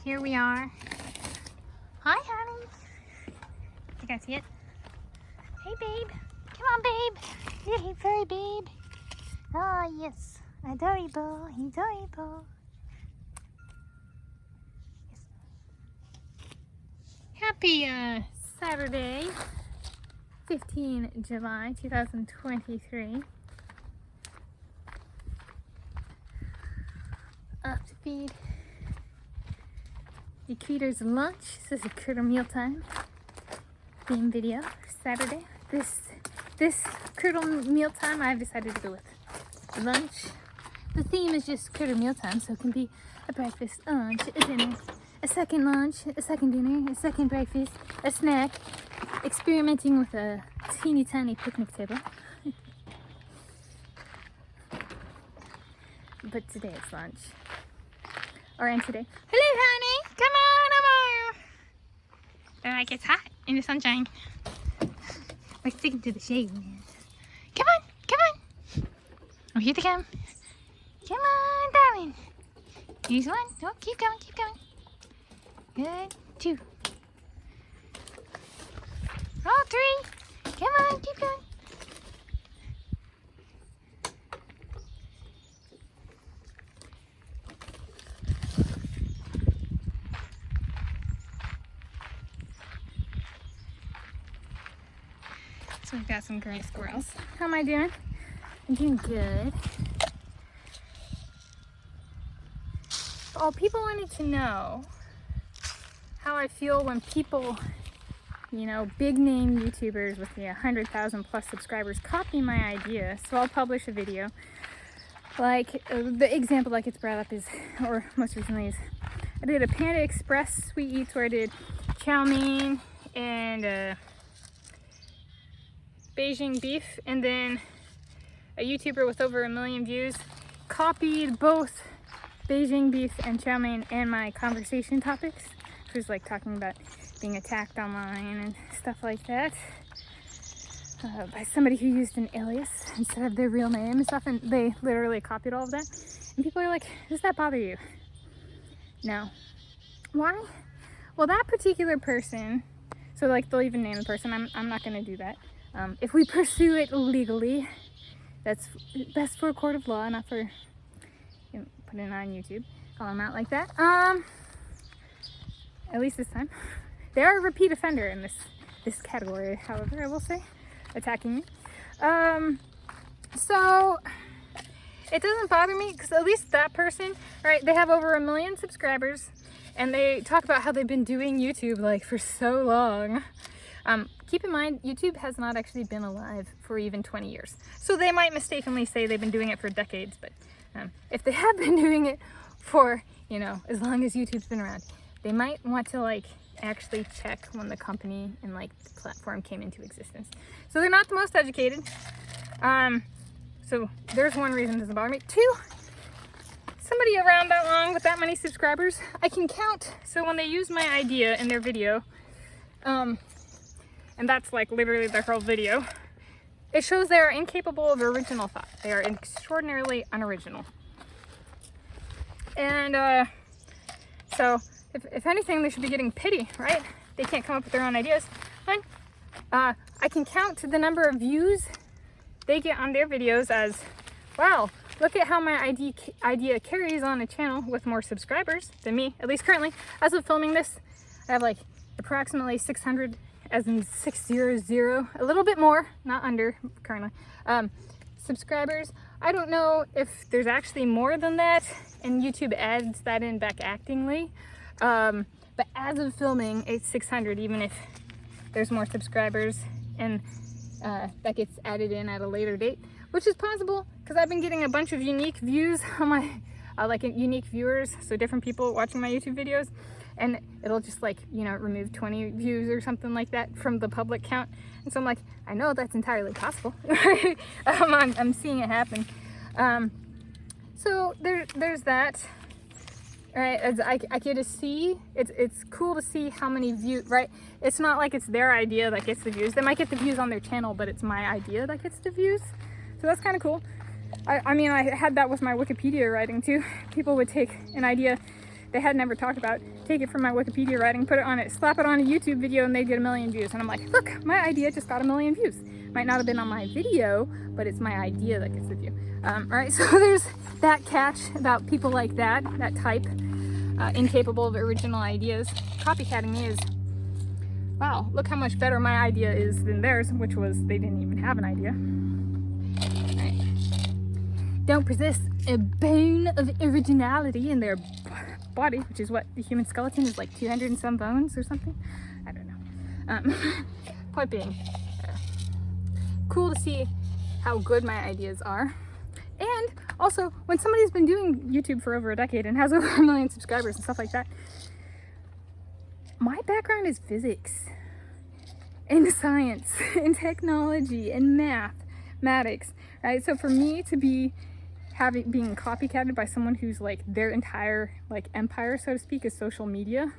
here we are. Hi, honey. You guys see it? Hey, babe. Come on, babe. Hey, furry babe. Oh, yes. Adorable. Adorable. Yes. Happy Saturday, 15 July 2023. Up to feed the critters lunch. This is a critter mealtime theme video for Saturday. This critter mealtime I've decided to go with lunch. The theme is just critter mealtime, so it can be a breakfast, lunch, a dinner, a second lunch, a second dinner, a second breakfast, a snack, experimenting with a teeny tiny picnic table. But today it's lunch. And today. Hello, honey! Come on over! They're like, it's hot in the sunshine. We're sticking to the shade, man. Come on! Come on! Oh, here they come. Come on, darling. Here's one. Oh, keep going, keep going. Good. 2. Oh, 3. Come on, keep going. So we've got some gray squirrels. How am I doing? I'm doing good. Oh, people wanted to know how I feel when people, you know, big name YouTubers with 100,000 plus subscribers copy my idea. So I'll publish a video. Like the example that gets brought up is, or most recently is, I did a Panda Express Sweet Eats where I did chow mein and Beijing beef, and then a YouTuber with over 1 million views copied both Beijing beef and chow mein and my conversation topics, which was like talking about being attacked online and stuff like that, by somebody who used an alias instead of their real name and stuff, and they literally copied all of that. And people are like, does that bother you? No. Why? Well, that particular person, so like they'll even name the person, I'm not going to do that. If we pursue it legally, that's best for a court of law, not for putting it on YouTube, call them out like that. At least this time. They are a repeat offender in this category, however, I will say, attacking me. So it doesn't bother me because at least that person, right? They have over 1 million subscribers, and they talk about how they've been doing YouTube like for so long. Keep in mind, YouTube has not actually been alive for even 20 years. So they might mistakenly say they've been doing it for decades, but if they have been doing it for, you know, as long as YouTube's been around, they might want to like actually check when the company and like the platform came into existence. So they're not the most educated. So there's one reason it doesn't bother me. 2, somebody around that long with that many subscribers, I can count. So when they use my idea in their video, and that's like literally their whole video, it shows they are incapable of original thought. They are extraordinarily unoriginal. And so if anything, they should be getting pity, right? They can't come up with their own ideas. Fine. I can count the number of views they get on their videos as, wow, look at how my idea carries on a channel with more subscribers than me, at least currently. As of filming this, I have like approximately 600, as in 600, a little bit more, not under currently, subscribers. I don't know if there's actually more than that, and YouTube adds that in back actingly. But as of filming, it's 600, even if there's more subscribers, and that gets added in at a later date, which is possible because I've been getting a bunch of unique views on my, like unique viewers, so different people watching my YouTube videos. And it'll just like, you know, remove 20 views or something like that from the public count. And so I'm like, I know that's entirely possible. I'm seeing it happen. So there's that. All right, as I get to see, it's cool to see how many views, right? It's not like it's their idea that gets the views. They might get the views on their channel, but it's my idea that gets the views. So that's kind of cool. I mean, I had that with my Wikipedia writing too. People would take an idea they had never talked about, take it from my Wikipedia writing, put it on it, slap it on a YouTube video, and they get 1 million views. And I'm like, look, my idea just got 1 million views. Might not have been on my video, but it's my idea that gets the view. Right, so there's that catch about people like that type, incapable of original ideas. Copycatting me is, wow, look how much better my idea is than theirs, which was they didn't even have an idea. Right. Don't possess a bone of originality in their body, which is what the human skeleton is, like 200 and some bones or something. I don't know. Point being, cool to see how good my ideas are. And also, when somebody's been doing YouTube for over a decade and has over 1 million subscribers and stuff like that, my background is physics and science and technology and mathematics, right? So for me to be being copycatted by someone who's like their entire like empire, so to speak, is social media,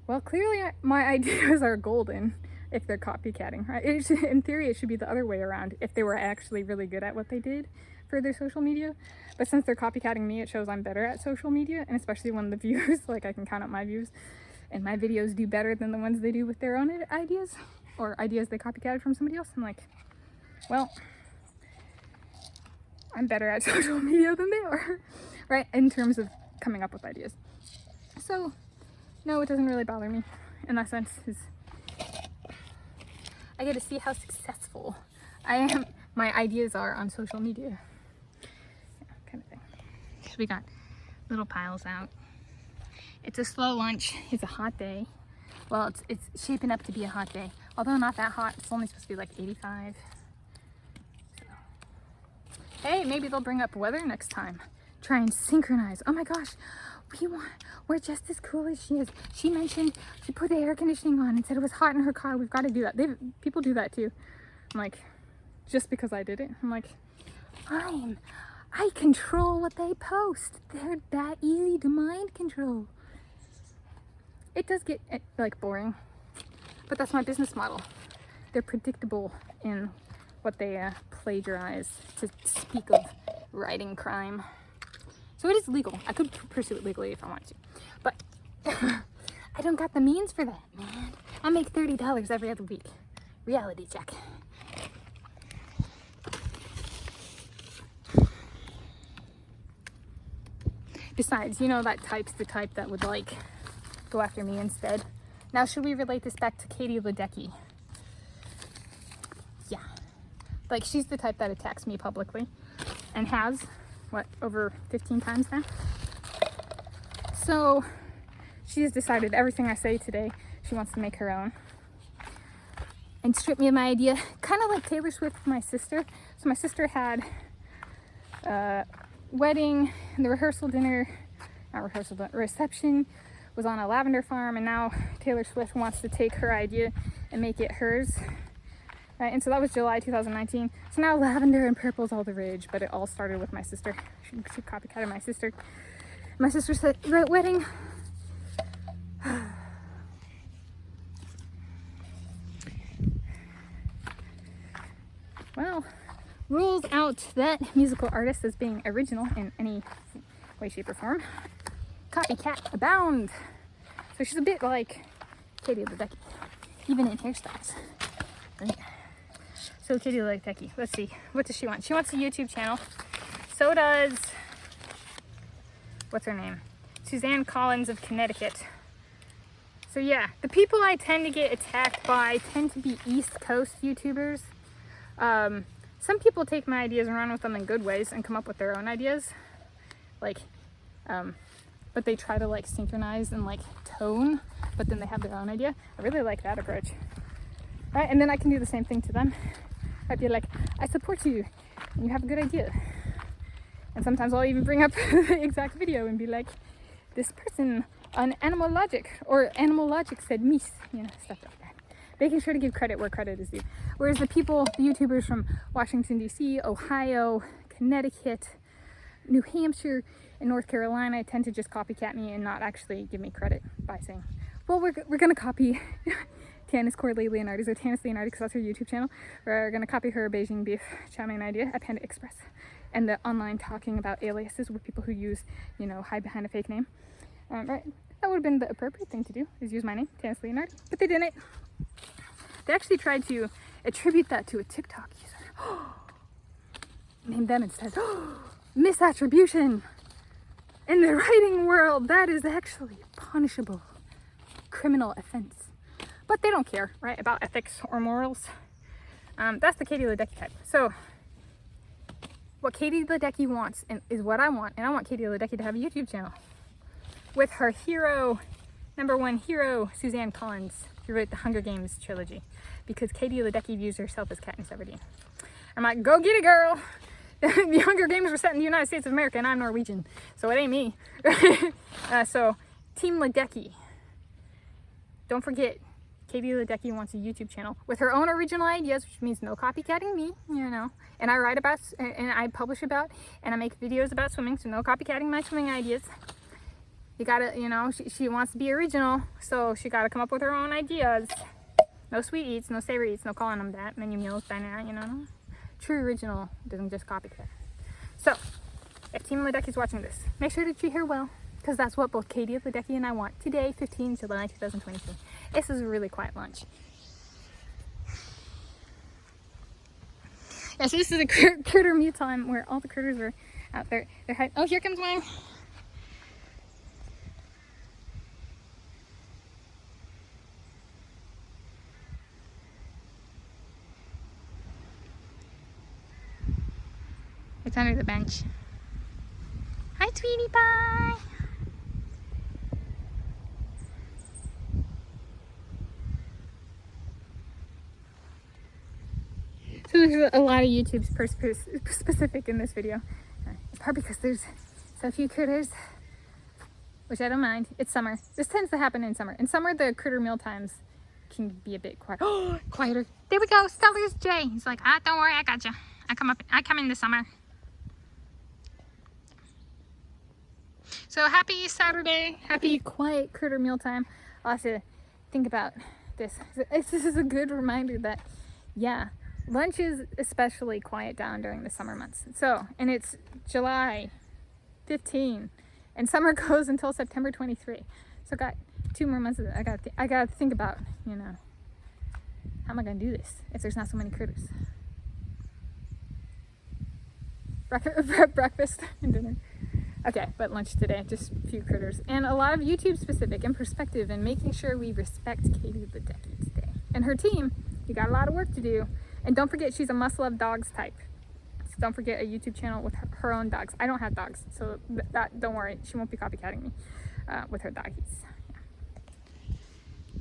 well, clearly my ideas are golden if they're copycatting, right? In theory, it should be the other way around if they were actually really good at what they did for their social media. But since they're copycatting me, it shows I'm better at social media, and especially when the views, like I can count up my views, and my videos do better than the ones they do with their own ideas, or ideas they copycatted from somebody else. I'm like, well, I'm better at social media than they are, right? In terms of coming up with ideas. So, no, it doesn't really bother me in that sense. I get to see how successful my ideas are on social media. Yeah, kind of thing. So we got little piles out. It's a slow lunch. It's a hot day. Well, it's shaping up to be a hot day. Although not that hot. It's only supposed to be like 85. So. Hey, maybe they'll bring up weather next time. Try and synchronize. Oh my gosh. We're just as cool as she is. She mentioned she put the air conditioning on and said it was hot in her car. We've got to do that. People do that too. I'm like, just because I did it. I'm like, I control what they post. They're that easy to mind control. It does get like boring, but that's my business model. They're predictable in what they plagiarize, to speak of writing crime. So it is legal. I could pursue it legally if I wanted to. But I don't got the means for that, man. I make $30 every other week. Reality check. Besides, you know that type's the type that would like go after me instead. Now, should we relate this back to Katie Ledecky? Yeah. Like, she's the type that attacks me publicly and has, what, over 15 times now? So she has decided everything I say today, she wants to make her own and strip me of my idea, kind of like Taylor Swift with my sister. So my sister had a wedding, and the reception was on a lavender farm, and now Taylor Swift wants to take her idea and make it hers. And so that was July 2019. So now lavender and purple's all the rage, but it all started with my sister. She copycatted my sister. My sister said, right, wedding. Well, rules out that musical artist as being original in any way, shape, or form. Copycat abound. So she's a bit like Katie Ledecky, even in hairstyles. Right. So Katie Ledecky, let's see, what does she want? She wants a YouTube channel. So does, what's her name? Suzanne Collins of Connecticut. So yeah, the people I tend to get attacked by tend to be East Coast YouTubers. Some people take my ideas and run with them in good ways and come up with their own ideas. Like, but they try to like synchronize and like tone, but then they have their own idea. I really like that approach. Right, and then I can do the same thing to them. I'd be like, I support you, and you have a good idea. And sometimes I'll even bring up the exact video and be like, this person on Animal Logic, or Animal Logic said meese, you know, stuff like that. Making sure to give credit where credit is due. Whereas the YouTubers from Washington, D.C., Ohio, Connecticut, New Hampshire, and North Carolina tend to just copycat me and not actually give me credit by saying, well, we're going to copy Tanis, Coralee, Leonhardi, or Tanis Leonhardi, because that's her YouTube channel. We're going to copy her Beijing beef chow mein idea at Panda Express. and the online talking about aliases with people who use, you know, hide behind a fake name. Right? That would have been the appropriate thing to do, is use my name, Tanis Leonhardi, but they didn't. They actually tried to attribute that to a TikTok user. Named them instead. Misattribution! In the writing world, that is actually a punishable criminal offense. But they don't care, right, about ethics or morals. That's the Katie Ledecky type. So, what Katie Ledecky wants is what I want, and I want Katie Ledecky to have a YouTube channel with her hero, #1 hero, Suzanne Collins, who wrote the Hunger Games trilogy, because Katie Ledecky views herself as Katniss Everdeen. I'm like, go get it, girl! The Hunger Games were set in the United States of America, and I'm Norwegian, so it ain't me. So, Team Ledecky. Don't forget, Katie Ledecky wants a YouTube channel with her own original ideas, which means no copycatting me, you know. And I write about, and I publish about, and I make videos about swimming, so no copycatting my swimming ideas. You gotta, you know, she wants to be original, so she gotta come up with her own ideas. No sweet eats, no savory eats, no calling them that. Menu meals, diner, you know. True original doesn't just copycat. So, if Team Ledecky's watching this, make sure to treat her well, because that's what both Katie Ledecky and I want today, 15 July 2022. This is a really quiet lunch. Yeah, so this is a critter meal time where all the critters are out there. They're hiding. Oh, here comes one. It's under the bench. Hi, sweetie pie. So there's a lot of YouTube specific in this video. It's part because there's so few critters, which I don't mind. It's summer. This tends to happen in summer. In summer, the critter meal times can be a bit quiet. Oh, quieter. There we go. Stellar's Jay. He's like, don't worry, I got you. I come in the summer. So happy Saturday, happy quiet critter meal time. I'll have to think about this. This is a good reminder that, yeah, lunch is especially quiet down during the summer months. So, and it's July 15, and summer goes until September 23. So got 2 more months of it. I got to think about, you know, how am I gonna do this if there's not so many critters? Breakfast and dinner. Okay, but lunch today, just a few critters. And a lot of YouTube specific and perspective, and making sure we respect Katie Ledecky today. And her team, you got a lot of work to do. And don't forget, she's a must-love dogs type. So don't forget a YouTube channel with her own dogs. I don't have dogs, so don't worry, she won't be copycatting me with her doggies.